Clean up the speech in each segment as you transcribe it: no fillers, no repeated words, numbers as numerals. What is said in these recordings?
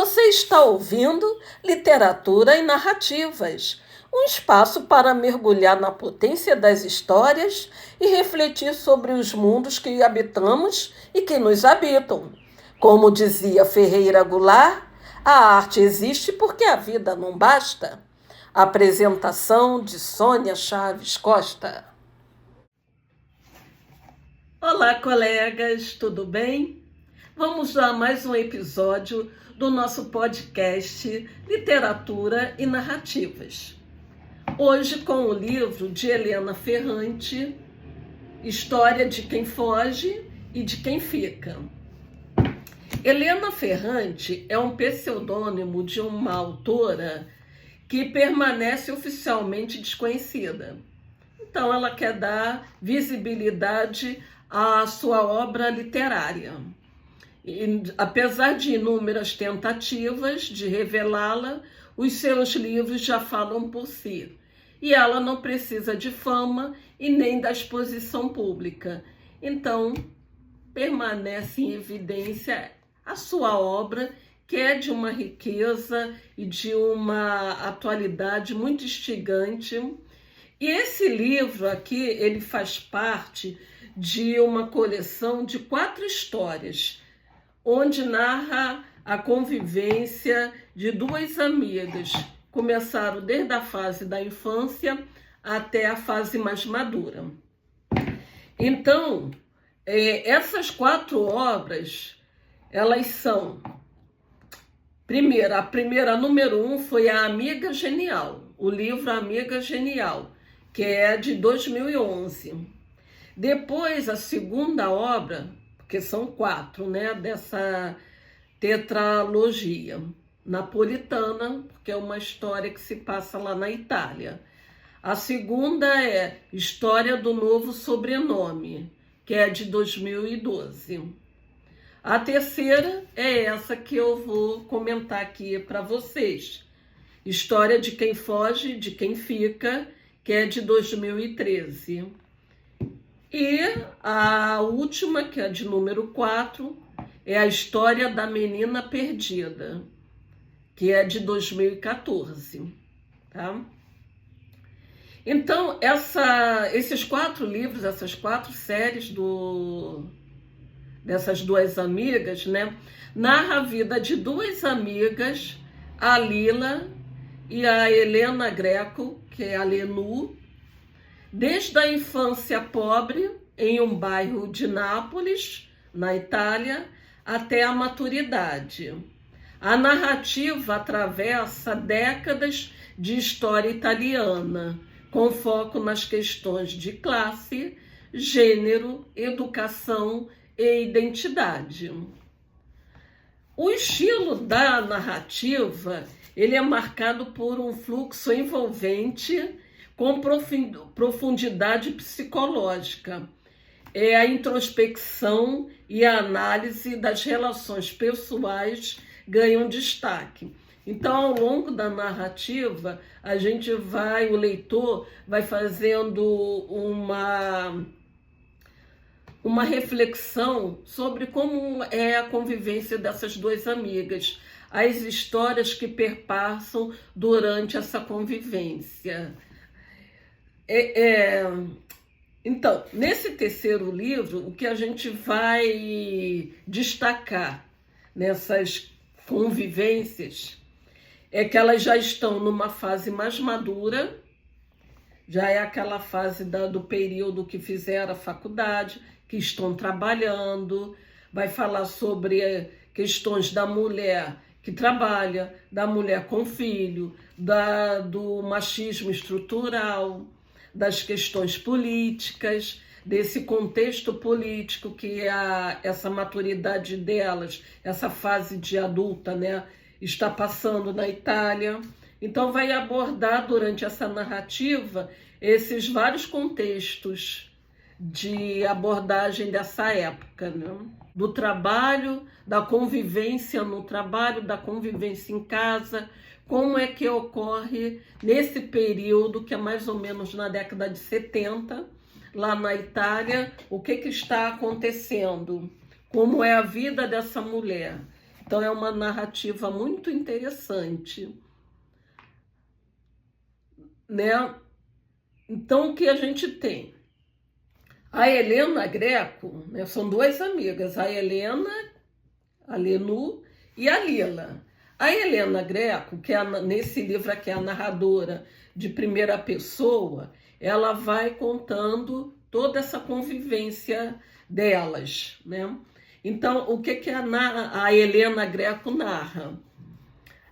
Você está ouvindo Literatura e Narrativas, um espaço para mergulhar na potência das histórias e refletir sobre os mundos que habitamos e que nos habitam. Como dizia Ferreira Goulart, a arte existe porque a vida não basta. Apresentação de Sônia Chaves Costa. Olá, colegas, tudo bem? Vamos a mais um episódio do nosso podcast Literatura e Narrativas. Hoje com o livro de Helena Ferrante, História de Quem Foge e de Quem Fica. Helena Ferrante é um pseudônimo de uma autora que permanece oficialmente desconhecida. Então ela quer dar visibilidade à sua obra literária. E, apesar de inúmeras tentativas de revelá-la, os seus livros já falam por si. E ela não precisa de fama e nem da exposição pública. Então, permanece em evidência a sua obra, que é de uma riqueza e de uma atualidade muito instigante. E esse livro aqui, ele faz parte de uma coleção de 4 histórias, onde narra a convivência de 2 amigas. Começaram desde a fase da infância até a fase mais madura. Então, essas 4 obras, elas são... a primeira, número 1, foi A Amiga Genial, o livro Amiga Genial, que é de 2011. Depois, a segunda obra, porque são 4, né, dessa tetralogia napolitana, porque é uma história que se passa lá na Itália. A segunda é História do Novo Sobrenome, que é de 2012. A terceira é essa que eu vou comentar aqui para vocês. História de Quem Foge, de Quem Fica, que é de 2013. E a última, que é de número 4, é a História da Menina Perdida, que é de 2014. Tá? Então, esses 4 livros, essas 4 séries dessas 2 amigas, né, narra a vida de 2 amigas, a Lila e a Helena Greco, que é a Lenu, desde a infância pobre em um bairro de Nápoles, na Itália, até a maturidade. A narrativa atravessa décadas de história italiana, com foco nas questões de classe, gênero, educação e identidade. O estilo da narrativa, ele é marcado por um fluxo envolvente com profundidade psicológica. É a introspecção e a análise das relações pessoais ganham destaque. Então, ao longo da narrativa, o leitor vai fazendo uma reflexão sobre como é a convivência dessas 2 amigas, as histórias que perpassam durante essa convivência. Então, nesse terceiro livro, o que a gente vai destacar nessas convivências é que elas já estão numa fase mais madura, já é aquela fase do período que fizeram a faculdade, que estão trabalhando, vai falar sobre questões da mulher que trabalha, da mulher com filho, do machismo estrutural, das questões políticas, desse contexto político que essa maturidade delas, essa fase de adulta, né, está passando na Itália. Então vai abordar durante essa narrativa esses vários contextos de abordagem dessa época, né? Do trabalho, da convivência no trabalho, da convivência em casa, como é que ocorre nesse período, que é mais ou menos na década de 70, lá na Itália, o que está acontecendo, como é a vida dessa mulher. Então é uma narrativa muito interessante, né? Então o que a gente tem? A Helena Greco, né, são duas amigas, a Helena, a Lenu e a Lila. A Helena Greco, que é nesse livro aqui é a narradora de primeira pessoa, ela vai contando toda essa convivência delas, né? Então, o que a Helena Greco narra?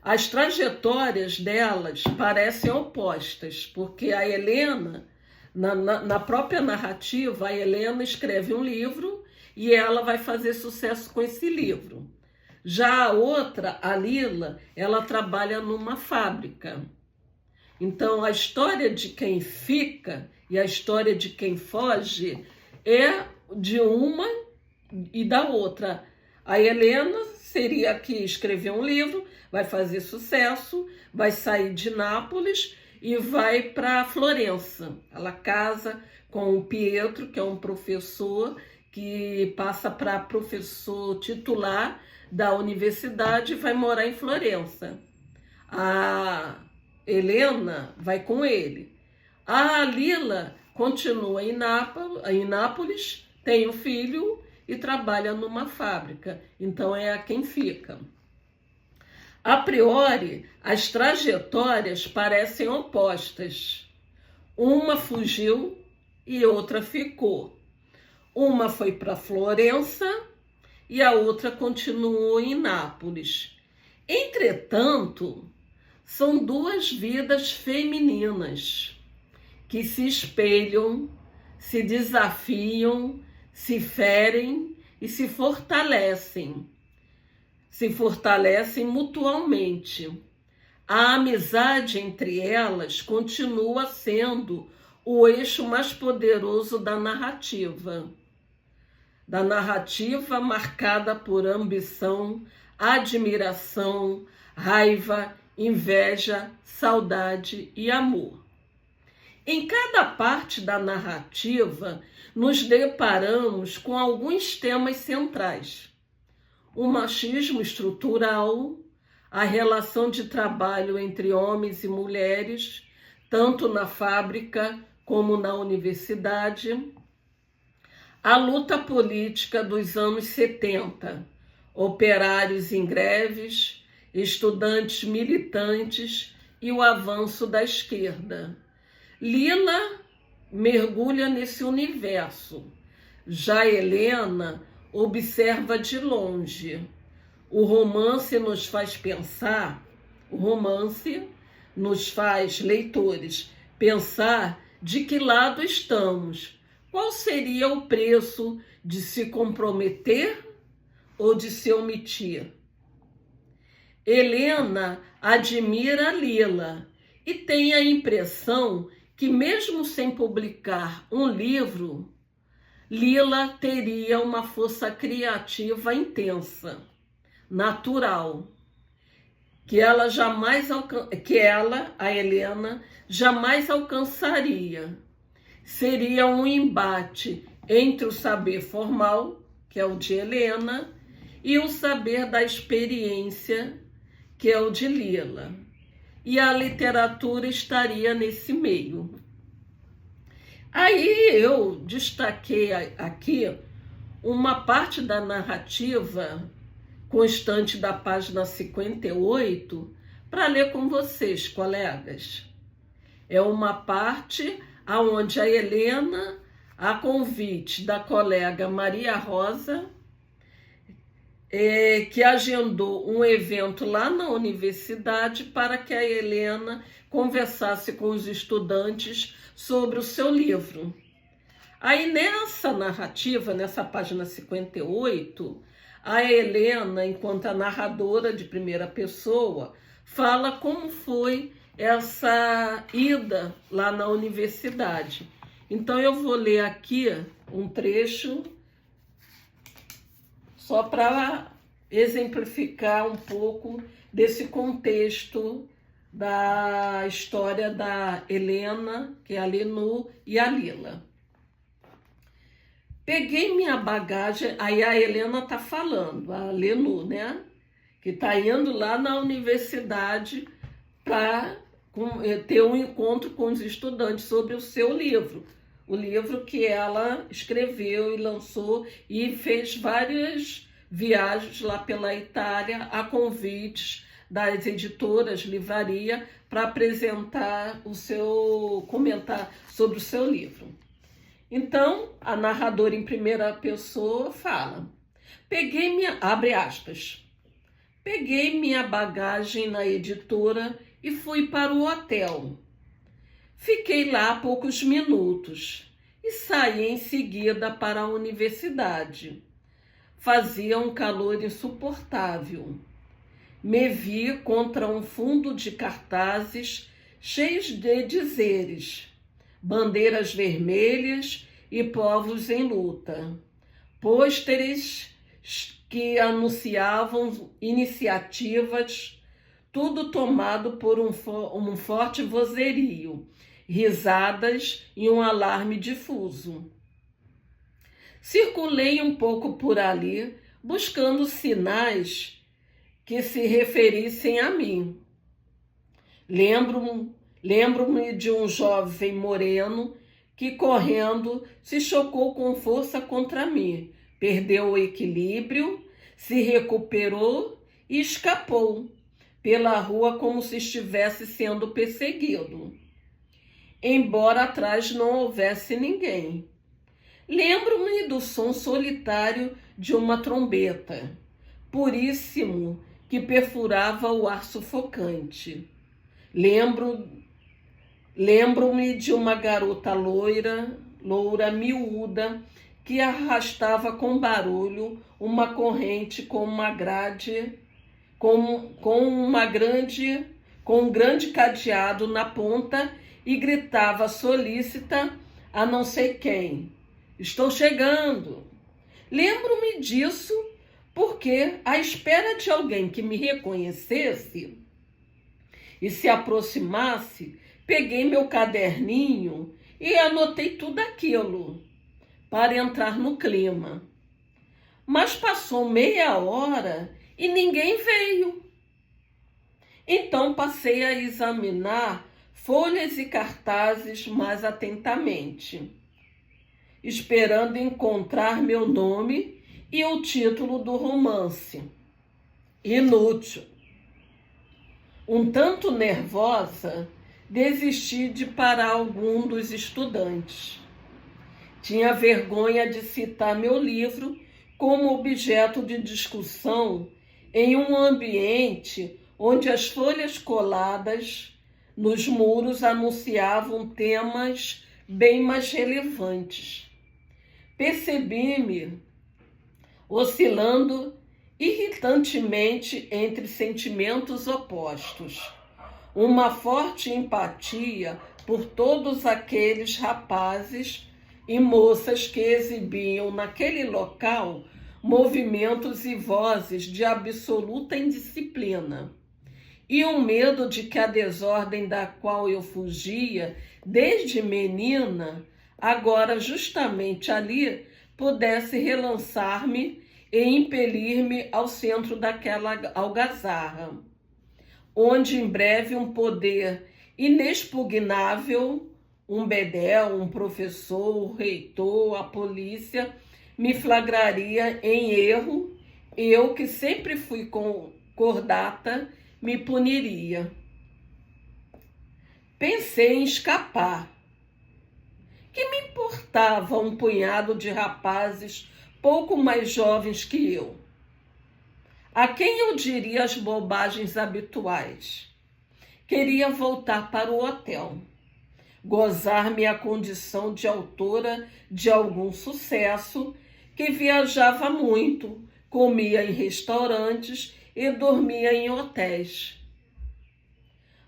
As trajetórias delas parecem opostas, porque a Helena, na própria narrativa, a Helena escreve um livro e ela vai fazer sucesso com esse livro. Já a outra, a Lila, ela trabalha numa fábrica. Então, a história de quem fica e a história de quem foge é de uma e da outra. A Helena seria a que escreveu um livro, vai fazer sucesso, vai sair de Nápoles e vai para Florença. Ela casa com o Pietro, que é um professor que passa para professor titular da universidade e vai morar em Florença. A Helena vai com ele. A Lila continua em Nápoles, tem um filho e trabalha numa fábrica. Então é a quem fica. A priori, as trajetórias parecem opostas. Uma fugiu e outra ficou. Uma foi para Florença e a outra continuou em Nápoles. Entretanto, são duas vidas femininas que se espelham, se desafiam, se ferem e se fortalecem mutualmente. A amizade entre elas continua sendo o eixo mais poderoso da narrativa marcada por ambição, admiração, raiva, inveja, saudade e amor. Em cada parte da narrativa, nos deparamos com alguns temas centrais: o machismo estrutural, a relação de trabalho entre homens e mulheres, tanto na fábrica como na universidade, a luta política dos anos 70, operários em greves, estudantes militantes e o avanço da esquerda. Lila mergulha nesse universo. Já Helena observa de longe. O romance nos faz pensar, leitores, pensar de que lado estamos. Qual seria o preço de se comprometer ou de se omitir? Helena admira Lila e tem a impressão que, mesmo sem publicar um livro, Lila teria uma força criativa intensa, natural, que a Helena, jamais alcançaria. Seria um embate entre o saber formal, que é o de Helena, e o saber da experiência, que é o de Lila. E a literatura estaria nesse meio. Aí eu destaquei aqui uma parte da narrativa constante da página 58 para ler com vocês, colegas. É uma parte onde a Helena, a convite da colega Maria Rosa, que agendou um evento lá na universidade para que a Helena conversasse com os estudantes sobre o seu livro. Aí nessa narrativa, nessa página 58, a Helena, enquanto a narradora de primeira pessoa, fala como foi essa ida lá na universidade. Então eu vou ler aqui um trecho só para exemplificar um pouco desse contexto da história da Helena, que é a Lenu, e a Lila. Peguei minha bagagem, aí a Helena tá falando, a Lenu, né? que está indo lá na universidade para ter um encontro com os estudantes sobre o seu livro. O livro que ela escreveu e lançou e fez várias viagens lá pela Itália a convites das editoras, livraria, para apresentar comentar sobre o seu livro. Então, a narradora em primeira pessoa fala: abre aspas, peguei minha bagagem na editora e fui para o hotel. Fiquei lá poucos minutos e saí em seguida para a universidade. Fazia um calor insuportável. Me vi contra um fundo de cartazes cheios de dizeres, bandeiras vermelhas e povos em luta, pôsteres que anunciavam iniciativas, tudo tomado por um forte vozerio, risadas e um alarme difuso. Circulei um pouco por ali, buscando sinais que se referissem a mim. Lembro-me de um jovem moreno que, correndo, se chocou com força contra mim, perdeu o equilíbrio, se recuperou e escapou pela rua como se estivesse sendo perseguido, embora atrás não houvesse ninguém. Lembro-me do som solitário de uma trombeta, puríssimo, que perfurava o ar sufocante. Lembro-me de uma garota loura, miúda, que arrastava com barulho uma corrente com um grande cadeado na ponta e gritava solícita a não sei quem: "Estou chegando!" Lembro-me disso porque, à espera de alguém que me reconhecesse e se aproximasse, peguei meu caderninho e anotei tudo aquilo para entrar no clima. Mas passou meia hora e ninguém veio. Então passei a examinar folhas e cartazes mais atentamente, esperando encontrar meu nome e o título do romance. Inútil. Um tanto nervosa, desisti de parar algum dos estudantes. Tinha vergonha de citar meu livro como objeto de discussão em um ambiente onde as folhas coladas nos muros anunciavam temas bem mais relevantes. Percebi-me oscilando irritantemente entre sentimentos opostos. Uma forte empatia por todos aqueles rapazes e moças que exibiam naquele local movimentos e vozes de absoluta indisciplina, e um medo de que a desordem da qual eu fugia desde menina, agora justamente ali, pudesse relançar-me e impelir-me ao centro daquela algazarra, onde em breve um poder inexpugnável, um bedel, um professor, o reitor, a polícia, me flagraria em erro, e eu, que sempre fui cordata, me puniria. Pensei em escapar. Que me importava um punhado de rapazes pouco mais jovens que eu? A quem eu diria as bobagens habituais? Queria voltar para o hotel, gozar minha condição de autora de algum sucesso, que viajava muito, comia em restaurantes e dormia em hotéis.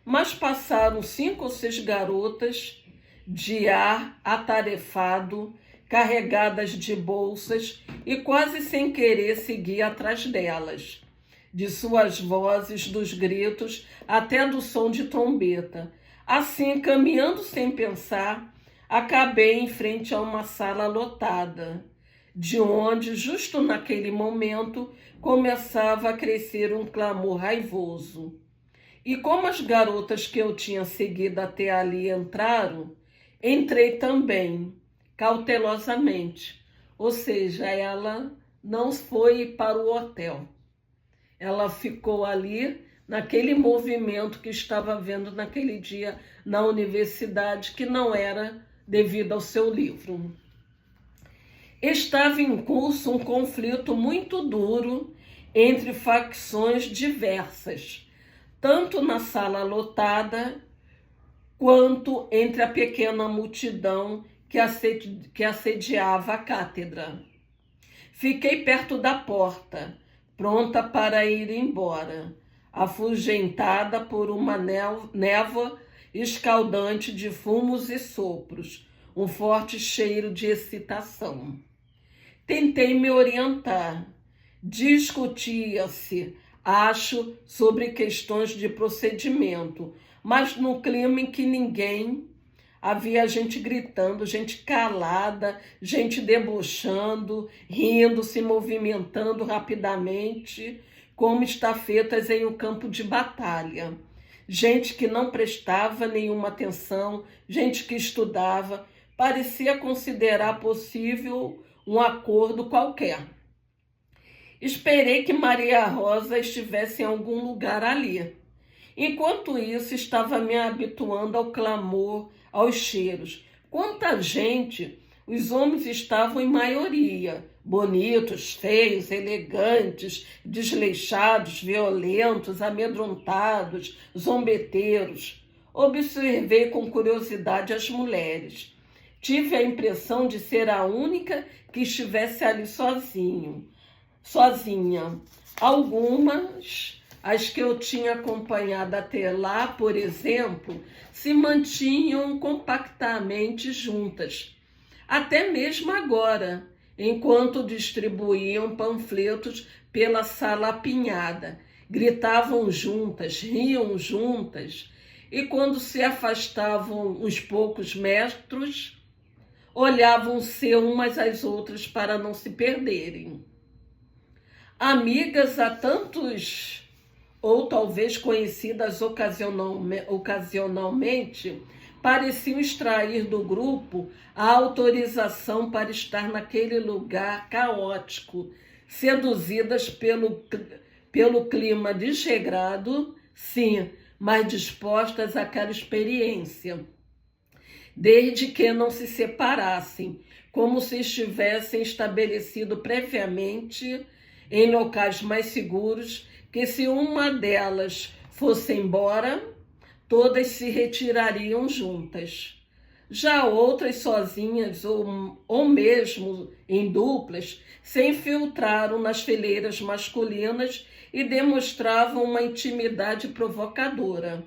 Mas passaram 5 ou 6 garotas de ar atarefado, carregadas de bolsas, e quase sem querer segui atrás delas, de suas vozes, dos gritos, até do som de trombeta. Assim, caminhando sem pensar, acabei em frente a uma sala lotada, de onde, justo naquele momento, começava a crescer um clamor raivoso. E como as garotas que eu tinha seguido até ali entraram, entrei também, cautelosamente. Ou seja, ela não foi para o hotel. Ela ficou ali naquele movimento que estava havendo naquele dia na universidade, que não era devido ao seu livro. Estava em curso um conflito muito duro entre facções diversas, tanto na sala lotada, quanto entre a pequena multidão que assediava a cátedra. Fiquei perto da porta, pronta para ir embora, afugentada por uma névoa escaldante de fumos e sopros, um forte cheiro de excitação. Tentei me orientar. Discutia-se, acho, sobre questões de procedimento, mas no clima em que ninguém... Havia gente gritando, gente calada, gente debochando, rindo, se movimentando rapidamente, como estafetas em um campo de batalha. Gente que não prestava nenhuma atenção, gente que estudava, parecia considerar possível um acordo qualquer. Esperei que Maria Rosa estivesse em algum lugar ali. Enquanto isso, estava me habituando ao clamor, aos cheiros. Quanta gente! Os homens estavam em maioria, bonitos, feios, elegantes, desleixados, violentos, amedrontados, zombeteiros. Observei com curiosidade as mulheres. Tive a impressão de ser a única que estivesse ali sozinha. Algumas... As que eu tinha acompanhado até lá, por exemplo, se mantinham compactamente juntas, até mesmo agora, enquanto distribuíam panfletos pela sala apinhada. Gritavam juntas, riam juntas, e quando se afastavam uns poucos metros, olhavam-se umas às outras para não se perderem. Amigas há tantos... ou talvez conhecidas ocasionalmente, pareciam extrair do grupo a autorização para estar naquele lugar caótico, seduzidas pelo clima desregrado, sim, mas dispostas àquela experiência, desde que não se separassem, como se estivessem estabelecido previamente em locais mais seguros, que se uma delas fosse embora, todas se retirariam juntas. Já outras sozinhas ou mesmo em duplas se infiltraram nas fileiras masculinas e demonstravam uma intimidade provocadora,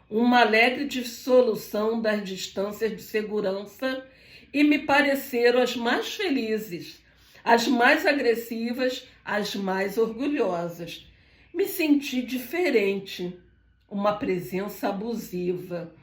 uma alegre dissolução das distâncias de segurança, e me pareceram as mais felizes, as mais agressivas, as mais orgulhosas. Me senti diferente, uma presença abusiva,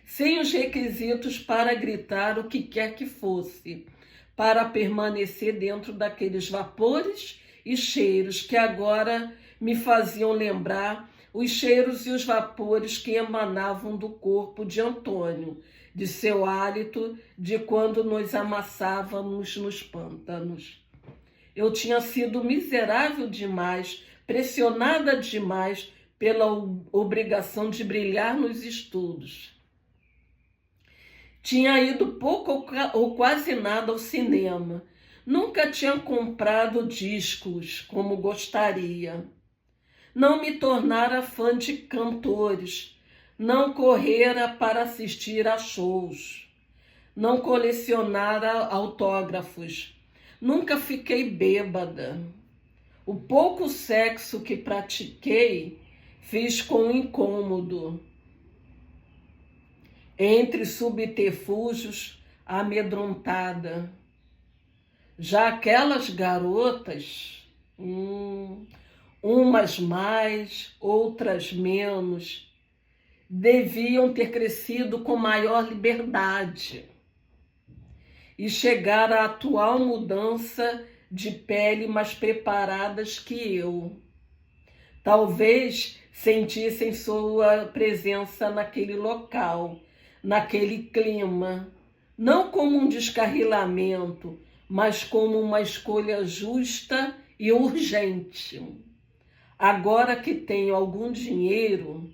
sem os requisitos para gritar o que quer que fosse, para permanecer dentro daqueles vapores e cheiros que agora me faziam lembrar os cheiros e os vapores que emanavam do corpo de Antônio, de seu hálito, de quando nos amassávamos nos pântanos. Eu tinha sido miserável demais, pressionada demais pela obrigação de brilhar nos estudos. Tinha ido pouco ou quase nada ao cinema. Nunca tinha comprado discos como gostaria. Não me tornara fã de cantores. Não correra para assistir a shows. Não colecionara autógrafos. Nunca fiquei bêbada. O pouco sexo que pratiquei, fiz com incômodo. Entre subterfúgios, amedrontada. Já aquelas garotas, umas mais, outras menos, deviam ter crescido com maior liberdade. e chegar à atual mudança de pele mais preparadas que eu. Talvez sentissem sua presença naquele local, naquele clima, não como um descarrilamento, mas como uma escolha justa e urgente. Agora que tenho algum dinheiro,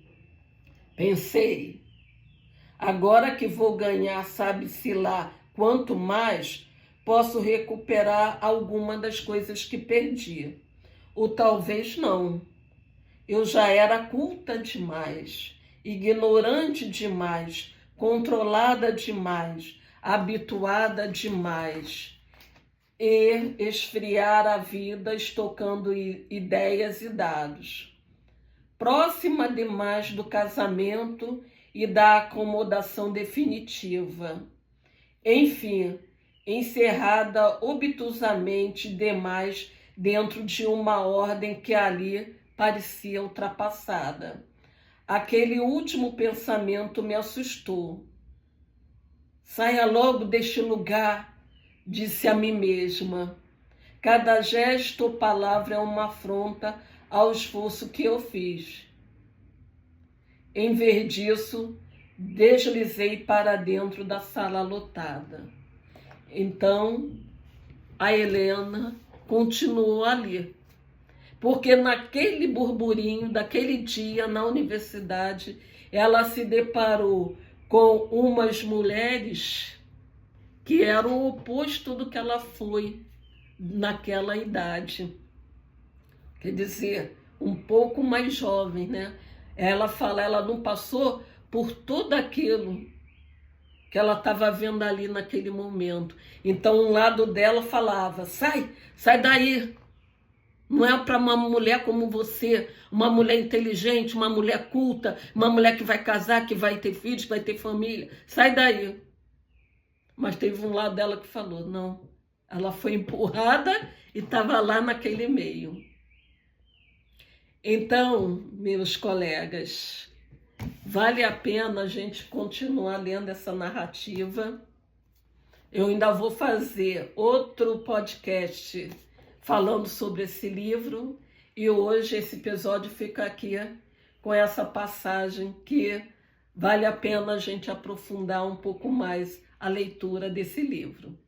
pensei, agora que vou ganhar, sabe-se lá quanto mais, posso recuperar alguma das coisas que perdi. Ou talvez não. Eu já era culta demais, ignorante demais, controlada demais, habituada demais. E esfriar a vida estocando ideias e dados. Próxima demais do casamento e da acomodação definitiva. Enfim, encerrada obtusamente demais dentro de uma ordem que ali parecia ultrapassada. Aquele último pensamento me assustou. Saia logo deste lugar, disse a mim mesma. Cada gesto ou palavra é uma afronta ao esforço que eu fiz. Em vez disso, deslizei para dentro da sala lotada. Então, a Helena continuou ali. Porque naquele burburinho daquele dia na universidade, ela se deparou com umas mulheres que eram o oposto do que ela foi naquela idade. Quer dizer, um pouco mais jovem, né? Ela fala, ela não passou por tudo aquilo que ela estava vendo ali naquele momento. Então, um lado dela falava, sai daí. Não é para uma mulher como você, uma mulher inteligente, uma mulher culta, uma mulher que vai casar, que vai ter filhos, que vai ter família. Sai daí. Mas teve um lado dela que falou, não. Ela foi empurrada e estava lá naquele meio. Então, meus colegas, vale a pena a gente continuar lendo essa narrativa. Eu ainda vou fazer outro podcast falando sobre esse livro, e hoje esse episódio fica aqui com essa passagem que vale a pena a gente aprofundar um pouco mais a leitura desse livro.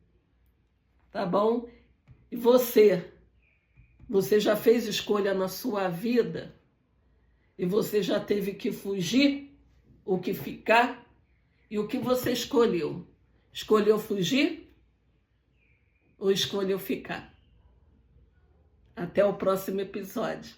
Tá bom? E você já fez escolha na sua vida? E você já teve que fugir? Ou que ficar? E o que você escolheu? Escolheu fugir? Ou escolheu ficar? Até o próximo episódio.